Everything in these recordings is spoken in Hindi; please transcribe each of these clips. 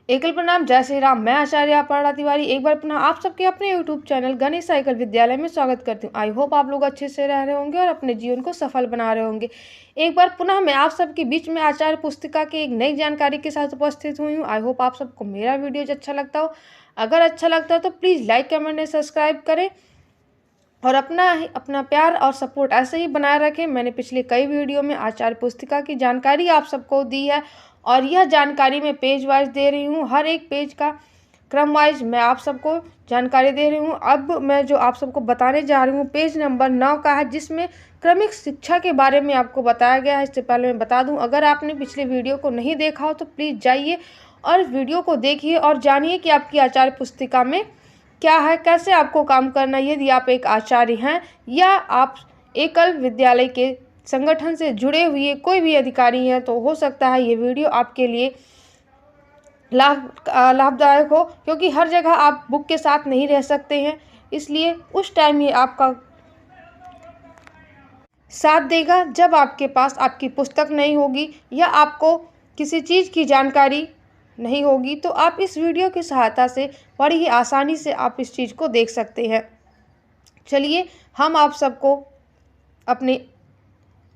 एकल प्रणाम, जय श्री राम। मैं आचार्य अपर्णा तिवारी एक बार पुनः आप सबके अपने यूट्यूब चैनल गणेश साइकिल विद्यालय में स्वागत करती हूँ। आई होप आप लोग अच्छे से रह रहे होंगे और अपने जीवन को सफल बना रहे होंगे। एक बार पुनः मैं आप सबके बीच में आचार्य पुस्तिका की एक नई जानकारी के साथ उपस्थित हुई हूँ। आई होप आप सबको मेरा वीडियो अच्छा लगता हो। अगर अच्छा लगता है तो please like, comment and subscribe करें और अपना प्यार और सपोर्ट ऐसे ही बनाए रखें। मैंने पिछले कई वीडियो में आचार्य पुस्तिका की जानकारी आप सबको दी है और यह जानकारी मैं पेज वाइज दे रही हूँ। हर एक पेज का क्रम वाइज मैं आप सबको जानकारी दे रही हूँ। अब मैं जो आप सबको बताने जा रही हूँ पेज नंबर 9 का है, जिसमें क्रमिक शिक्षा के बारे में आपको बताया गया है। इससे पहले मैं बता दूँ, अगर आपने पिछले वीडियो को नहीं देखा हो तो प्लीज़ जाइए और वीडियो को देखिए और जानिए कि आपकी आचार्य पुस्तिका में क्या है, कैसे आपको काम करना है। यदि आप एक आचार्य हैं या आप एकल विद्यालय के संगठन से जुड़े हुए कोई भी अधिकारी हैं तो हो सकता है ये वीडियो आपके लिए लाभदायक हो, क्योंकि हर जगह आप बुक के साथ नहीं रह सकते हैं, इसलिए उस टाइम ये आपका साथ देगा जब आपके पास आपकी पुस्तक नहीं होगी या आपको किसी चीज़ की जानकारी नहीं होगी। तो आप इस वीडियो की सहायता से बड़ी ही आसानी से आप इस चीज़ को देख सकते हैं। चलिए हम आप सबको अपने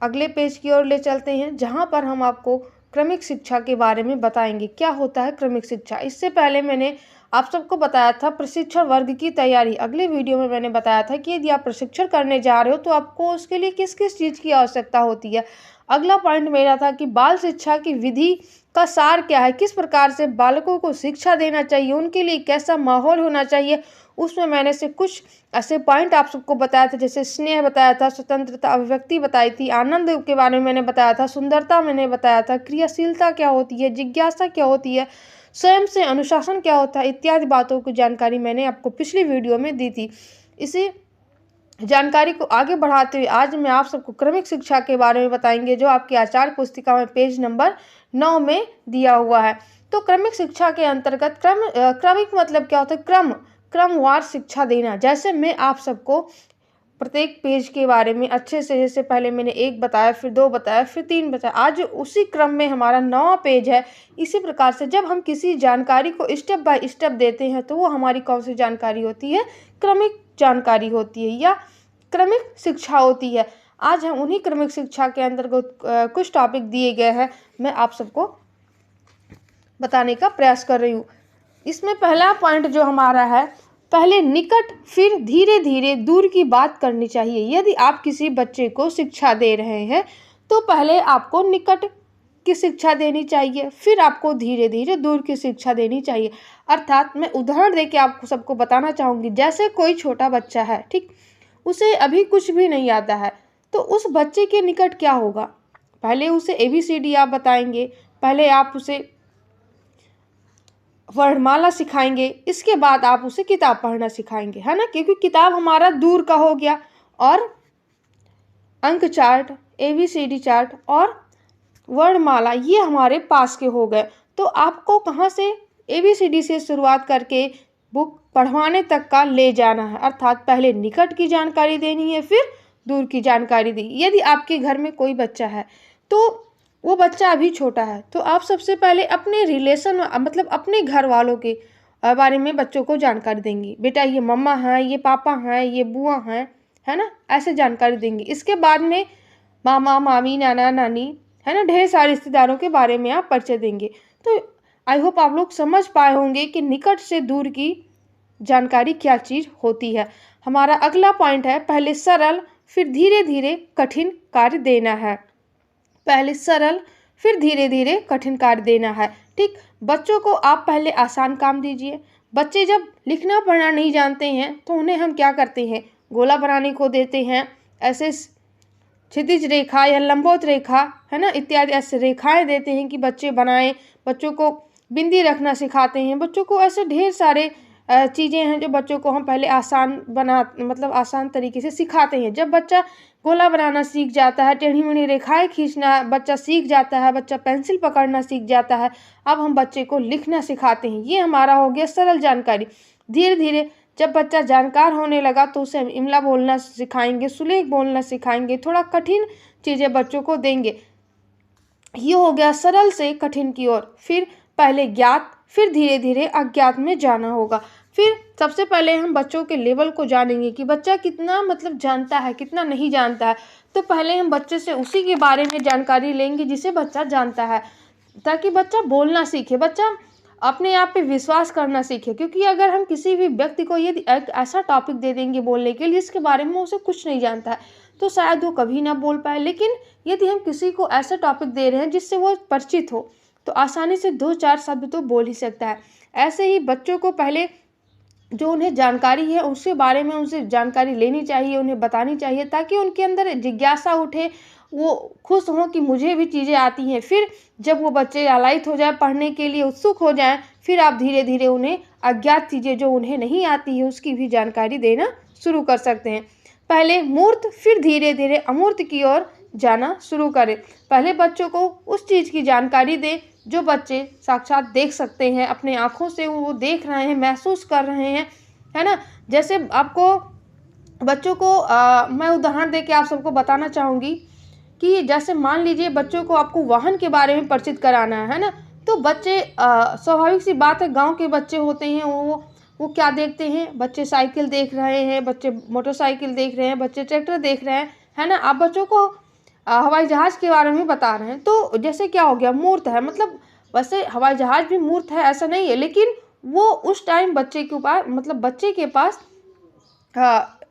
अगले पेज की ओर ले चलते हैं, जहां पर हम आपको क्रमिक शिक्षा के बारे में बताएंगे। क्या होता है क्रमिक शिक्षा? इससे पहले मैंने आप सबको बताया था प्रशिक्षण वर्ग की तैयारी। अगले वीडियो में मैंने बताया था कि यदि आप प्रशिक्षण करने जा रहे हो तो आपको उसके लिए किस किस चीज़ की आवश्यकता होती है। अगला पॉइंट मेरा था कि बाल शिक्षा की विधि का सार क्या है, किस प्रकार से बालकों को शिक्षा देना चाहिए, उनके लिए कैसा माहौल होना चाहिए। उसमें मैंने से कुछ ऐसे पॉइंट आप सबको बताया था, जैसे स्नेह बताया था, स्वतंत्रता, अभिव्यक्ति बताई थी, आनंद के बारे में मैंने बताया था, सुंदरता मैंने बताया था, क्रियाशीलता क्या होती है, जिज्ञासा क्या होती है, स्वयं से अनुशासन क्या होता है, इत्यादि बातों की जानकारी मैंने आपको पिछली वीडियो में दी थी। इसी जानकारी को आगे बढ़ाते हुए आज मैं आप सबको क्रमिक शिक्षा के बारे में बताएंगे, जो आपकी आचार्य पुस्तिका में पेज नंबर 9 में दिया हुआ है। तो क्रमिक शिक्षा के अंतर्गत क्रमिक मतलब क्या होता है? क्रमवार शिक्षा देना। जैसे मैं आप सबको प्रत्येक पेज के बारे में अच्छे से, जैसे पहले मैंने 1 बताया, फिर 2 बताया, फिर 3 बताया, आज उसी क्रम में हमारा 9वां पेज है। इसी प्रकार से जब हम किसी जानकारी को स्टेप बाय स्टेप देते हैं तो वो हमारी कौन सी जानकारी होती है? क्रमिक जानकारी होती है या क्रमिक शिक्षा होती है। आज हम उन्हीं क्रमिक शिक्षा के अंतर्गत कुछ टॉपिक दिए गए हैं, मैं आप सबको बताने का प्रयास कर रही हूँ। इसमें पहला पॉइंट जो हमारा है, पहले निकट फिर धीरे धीरे दूर की बात करनी चाहिए। यदि आप किसी बच्चे को शिक्षा दे रहे हैं तो पहले आपको निकट की शिक्षा देनी चाहिए, फिर आपको धीरे धीरे दूर की शिक्षा देनी चाहिए। अर्थात मैं उदाहरण देके आपको सबको बताना चाहूँगी। जैसे कोई छोटा बच्चा है, ठीक, उसे अभी कुछ भी नहीं आता है, तो उस बच्चे के निकट क्या होगा? पहले उसे ABCD आप बताएंगे, पहले आप उसे वर्णमाला सिखाएंगे, इसके बाद आप उसे किताब पढ़ना सिखाएंगे, है ना, क्योंकि किताब हमारा दूर का हो गया और अंक चार्ट, ABCD चार्ट और वर्णमाला ये हमारे पास के हो गए। तो आपको कहाँ से ABCD से शुरुआत करके बुक पढ़वाने तक का ले जाना है। अर्थात पहले निकट की जानकारी देनी है, फिर दूर की जानकारी दी। यदि आपके घर में कोई बच्चा है तो वो बच्चा अभी छोटा है, तो आप सबसे पहले अपने रिलेशन मतलब अपने घर वालों के बारे में बच्चों को जानकारी देंगी। बेटा ये मम्मा हैं, ये पापा हैं, ये बुआ हैं, है ना, ऐसे जानकारी देंगे। इसके बाद में मामा मामी, नाना नानी, है ना, ढेर सारे रिश्तेदारों के बारे में आप परिचय देंगे। तो आई होप आप लोग समझ पाए होंगे कि निकट से दूर की जानकारी क्या चीज़ होती है। हमारा अगला पॉइंट है, पहले सरल फिर धीरे धीरे कठिन कार्य देना है। पहले सरल फिर धीरे धीरे कठिन कार्य देना है, ठीक। बच्चों को आप पहले आसान काम दीजिए। बच्चे जब लिखना पढ़ना नहीं जानते हैं तो उन्हें हम क्या करते हैं? गोला बनाने को देते हैं, ऐसे क्षितिज रेखा या लंबवत रेखा, है ना, इत्यादि ऐसे रेखाएं देते हैं कि बच्चे बनाएं। बच्चों को बिंदी रखना सिखाते हैं। बच्चों को ऐसे ढेर सारे चीज़ें हैं जो बच्चों को हम पहले आसान तरीके से सिखाते हैं। जब बच्चा गोला बनाना सीख जाता है, टेढ़ी मेढ़ी रेखाएं खींचना बच्चा सीख जाता है, बच्चा पेंसिल पकड़ना सीख जाता है, अब हम बच्चे को लिखना सिखाते हैं। ये हमारा हो गया सरल जानकारी। धीरे धीरे जब बच्चा जानकार होने लगा तो उसे हम इमला बोलना सिखाएंगे, सुलेख बोलना सिखाएंगे, थोड़ा कठिन चीज़ें बच्चों को देंगे। ये हो गया सरल से कठिन की ओर। फिर पहले ज्ञात फिर धीरे धीरे अज्ञात में जाना होगा। फिर सबसे पहले हम बच्चों के लेवल को जानेंगे कि बच्चा कितना मतलब जानता है, कितना नहीं जानता है। तो पहले हम बच्चे से उसी के बारे में जानकारी लेंगे जिसे बच्चा जानता है, ताकि बच्चा बोलना सीखे, बच्चा अपने आप पे विश्वास करना सीखे। क्योंकि अगर हम किसी भी व्यक्ति को यदि एक ऐसा टॉपिक दे देंगे बोलने के लिए जिसके बारे में उसे कुछ नहीं जानता है, तो शायद वो कभी ना बोल पाए। लेकिन यदि हम किसी को ऐसा टॉपिक दे रहे हैं जिससे वो परिचित हो, तो आसानी से 2-4 शब्द तो बोल ही सकता है। ऐसे ही बच्चों को पहले जो उन्हें जानकारी है उसके बारे में उनसे जानकारी लेनी चाहिए, उन्हें बतानी चाहिए, ताकि उनके अंदर जिज्ञासा उठे, वो खुश हों कि मुझे भी चीज़ें आती हैं। फिर जब वो बच्चे लालायित हो जाए, पढ़ने के लिए उत्सुक हो जाएं, फिर आप धीरे धीरे उन्हें अज्ञात चीज़ें जो उन्हें नहीं आती है उसकी भी जानकारी देना शुरू कर सकते हैं। पहले मूर्त फिर धीरे धीरे अमूर्त की ओर जाना शुरू करें। पहले बच्चों को उस चीज़ की जानकारी दें जो बच्चे साक्षात देख सकते हैं, अपने आँखों से वो देख रहे हैं, महसूस कर रहे हैं, है ना। जैसे आपको बच्चों को मैं उदाहरण दे के आप सबको बताना चाहूँगी कि जैसे मान लीजिए बच्चों को आपको वाहन के बारे में परिचित कराना है ना। तो बच्चे स्वाभाविक सी बात है, गांव के बच्चे होते हैं, वो क्या देखते हैं, बच्चे साइकिल देख रहे हैं, बच्चे मोटरसाइकिल देख रहे हैं, बच्चे ट्रैक्टर देख रहे हैं, है ना। आप बच्चों को हवाई जहाज़ के बारे में बता रहे हैं, तो जैसे क्या हो गया, मूर्त है, मतलब वैसे हवाई जहाज़ भी मूर्त है ऐसा नहीं है, लेकिन वो उस टाइम बच्चे के पास, मतलब बच्चे के पास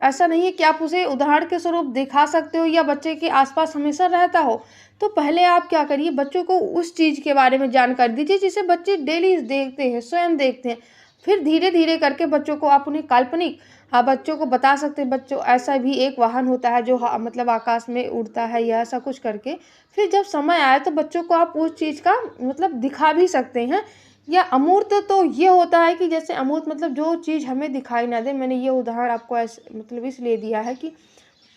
ऐसा नहीं है कि आप उसे उदाहरण के स्वरूप दिखा सकते हो या बच्चे के आसपास हमेशा रहता हो। तो पहले आप क्या करिए, बच्चों को उस चीज़ के बारे में जानकारी दीजिए जिसे बच्चे डेली देखते हैं, स्वयं देखते हैं। फिर धीरे धीरे करके बच्चों को आप उन्हें काल्पनिक बच्चों को बता सकते हैं, बच्चों ऐसा भी एक वाहन होता है जो मतलब आकाश में उड़ता है या ऐसा कुछ करके। फिर जब समय आए तो बच्चों को आप उस चीज़ का मतलब दिखा भी सकते हैं। या अमूर्त तो ये होता है कि जैसे अमूर्त मतलब जो चीज़ हमें दिखाई ना दे। मैंने ये उदाहरण आपको ऐसे मतलब इसलिए दिया है कि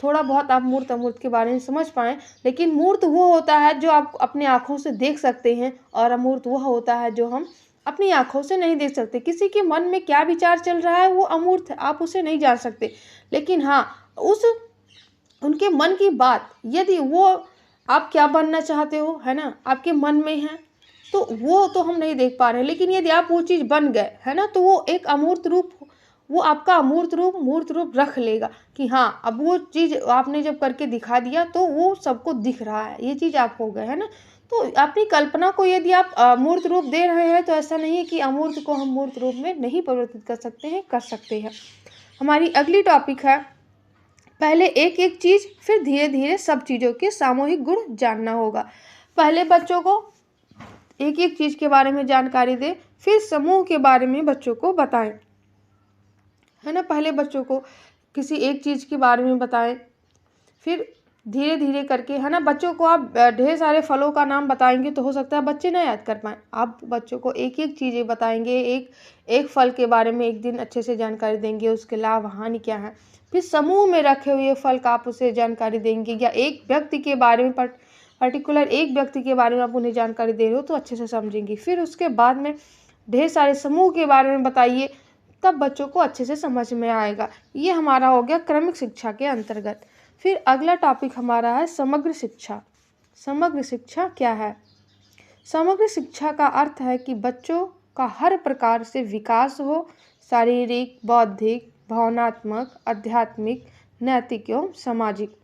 थोड़ा बहुत आप मूर्त अमूर्त के बारे में समझ पाएँ। लेकिन मूर्त वो होता है जो आप अपनी आँखों से देख सकते हैं, और अमूर्त वह होता है जो हम अपनी आँखों से नहीं देख सकते। किसी के मन में क्या विचार चल रहा है वो अमूर्त है, आप उसे नहीं जान सकते। लेकिन हाँ, उस उनके मन की बात, यदि वो आप क्या बनना चाहते हो, है ना, आपके मन में है, तो वो तो हम नहीं देख पा रहे हैं। लेकिन यदि आप वो चीज़ बन गए, है ना, तो वो एक अमूर्त रूप, वो आपका अमूर्त रूप मूर्त रूप रख लेगा कि हाँ, अब वो चीज़ आपने जब करके दिखा दिया तो वो सबको दिख रहा है, ये चीज़ आप हो गए, है ना। तो अपनी कल्पना को यदि आप मूर्त रूप दे रहे हैं, तो ऐसा नहीं है कि अमूर्त को हम मूर्त रूप में नहीं परिवर्तित कर सकते हैं, कर सकते हैं। हमारी अगली टॉपिक है, पहले एक एक चीज़ फिर धीरे धीरे सब चीज़ों के सामूहिक गुण जानना होगा। पहले बच्चों को एक एक चीज़ के बारे में जानकारी दें, फिर समूह के बारे में बच्चों को बताएं, है ना। पहले बच्चों को किसी एक चीज़ के बारे में बताएं, फिर धीरे धीरे करके, है ना। बच्चों को आप ढेर सारे फलों का नाम बताएंगे तो हो सकता है बच्चे ना याद कर पाएँ। आप बच्चों को एक एक चीज़ें बताएंगे, एक एक फल के बारे में एक दिन अच्छे से जानकारी देंगे, उसके लाभ हानि क्या है। फिर समूह में रखे हुए फल का आप उसे जानकारी देंगे, या एक व्यक्ति के बारे में पर्टिकुलर एक व्यक्ति के बारे में आप उन्हें जानकारी दे रहे हो तो अच्छे से समझेंगे। फिर उसके बाद में ढेर सारे समूह के बारे में बताइए, तब बच्चों को अच्छे से समझ में आएगा। ये हमारा हो गया क्रमिक शिक्षा के अंतर्गत। फिर अगला टॉपिक हमारा है समग्र शिक्षा। समग्र शिक्षा क्या है? समग्र शिक्षा का अर्थ है कि बच्चों का हर प्रकार से विकास हो, शारीरिक, बौद्धिक, भावनात्मक, आध्यात्मिक, नैतिक एवं सामाजिक,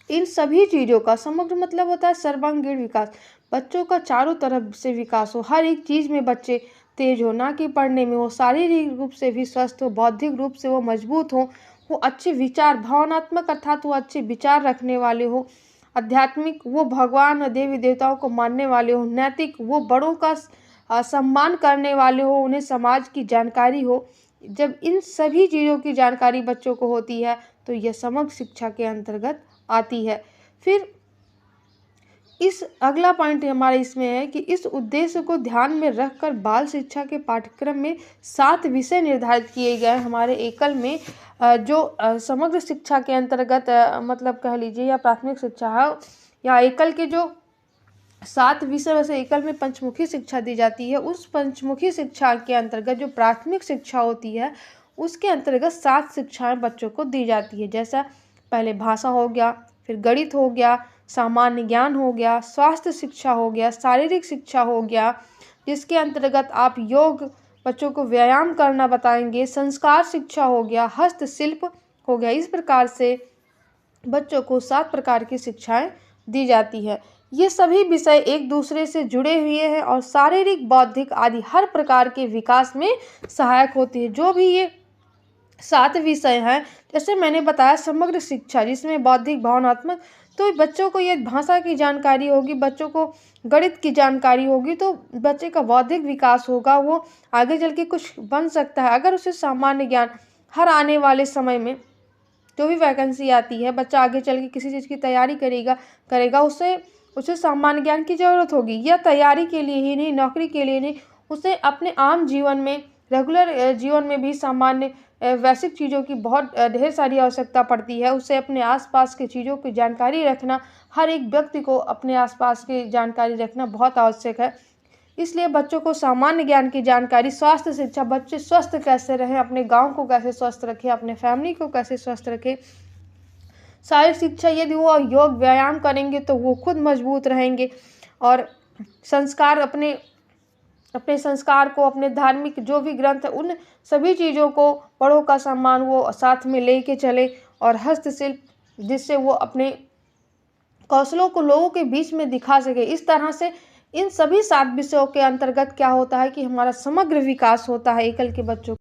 इन सभी चीज़ों का समग्र मतलब होता है सर्वांगीण विकास। बच्चों का चारों तरफ से विकास हो, हर एक चीज़ में बच्चे तेज हो, ना कि पढ़ने में हो, शारीरिक रूप से भी स्वस्थ हो, बौद्धिक रूप से वो मजबूत हो, वो अच्छे विचार, भावनात्मक अर्थात वो अच्छे विचार रखने वाले हो, आध्यात्मिक वो भगवान और देवी देवताओं को मानने वाले हो, नैतिक वो बड़ों का सम्मान करने वाले हो, उन्हें समाज की जानकारी हो। जब इन सभी चीज़ों की जानकारी बच्चों को होती है तो यह समग्र शिक्षा के अंतर्गत आती है। फिर इस अगला पॉइंट हमारा इसमें है कि इस उद्देश्य को ध्यान में रखकर बाल शिक्षा के पाठ्यक्रम में 7 विषय निर्धारित किए गए हमारे एकल में। जो समग्र शिक्षा के अंतर्गत मतलब कह लीजिए या प्राथमिक शिक्षा है, या एकल के जो 7 विषय वैसे एकल में पंचमुखी शिक्षा दी जाती है। उस पंचमुखी शिक्षा के अंतर्गत जो प्राथमिक शिक्षा होती है उसके अंतर्गत 7 शिक्षाएं बच्चों को दी जाती है। जैसा पहले भाषा हो गया, फिर गणित हो गया, सामान्य ज्ञान हो गया, स्वास्थ्य शिक्षा हो गया, शारीरिक शिक्षा हो गया, जिसके अंतर्गत आप योग, बच्चों को व्यायाम करना बताएंगे, संस्कार शिक्षा हो गया, हस्तशिल्प हो गया। इस प्रकार से बच्चों को 7 प्रकार की शिक्षाएं दी जाती है। ये सभी विषय एक दूसरे से जुड़े हुए हैं और शारीरिक, बौद्धिक आदि हर प्रकार के विकास में सहायक होती है। जो भी ये 7 विषय हैं, जैसे मैंने बताया समग्र शिक्षा, जिसमें बौद्धिक, भावनात्मक, तो बच्चों को ये भाषा की जानकारी होगी, बच्चों को गणित की जानकारी होगी, तो बच्चे का बौद्धिक विकास होगा, वो आगे चल के कुछ बन सकता है। अगर उसे सामान्य ज्ञान, हर आने वाले समय में जो भी वैकेंसी आती है, बच्चा आगे चल के किसी चीज़ की तैयारी करेगा, उसे सामान्य ज्ञान की ज़रूरत होगी। या तैयारी के लिए ही नहीं, नौकरी के लिए नहीं, उसे अपने आम जीवन में, रेगुलर जीवन में भी सामान्य वैश्विक चीज़ों की बहुत ढेर सारी आवश्यकता पड़ती है। उसे अपने आसपास की चीज़ों की जानकारी रखना, हर एक व्यक्ति को अपने आसपास की जानकारी रखना बहुत आवश्यक है। इसलिए बच्चों को सामान्य ज्ञान की जानकारी, स्वास्थ्य शिक्षा, बच्चे स्वस्थ कैसे रहें, अपने गांव को कैसे स्वस्थ रखें, अपने फैमिली को कैसे स्वस्थ रखें, शारीरिक शिक्षा, यदि वो योग व्यायाम करेंगे तो वो खुद मजबूत रहेंगे। और संस्कार, अपने संस्कार को, अपने धार्मिक जो भी ग्रंथ है, उन सभी चीज़ों को, बड़ों का सम्मान वो साथ में लेके चले। और हस्तशिल्प, जिससे वो अपने कौशलों को लोगों के बीच में दिखा सके। इस तरह से इन सभी 7 विषयों के अंतर्गत क्या होता है कि हमारा समग्र विकास होता है एकल के बच्चों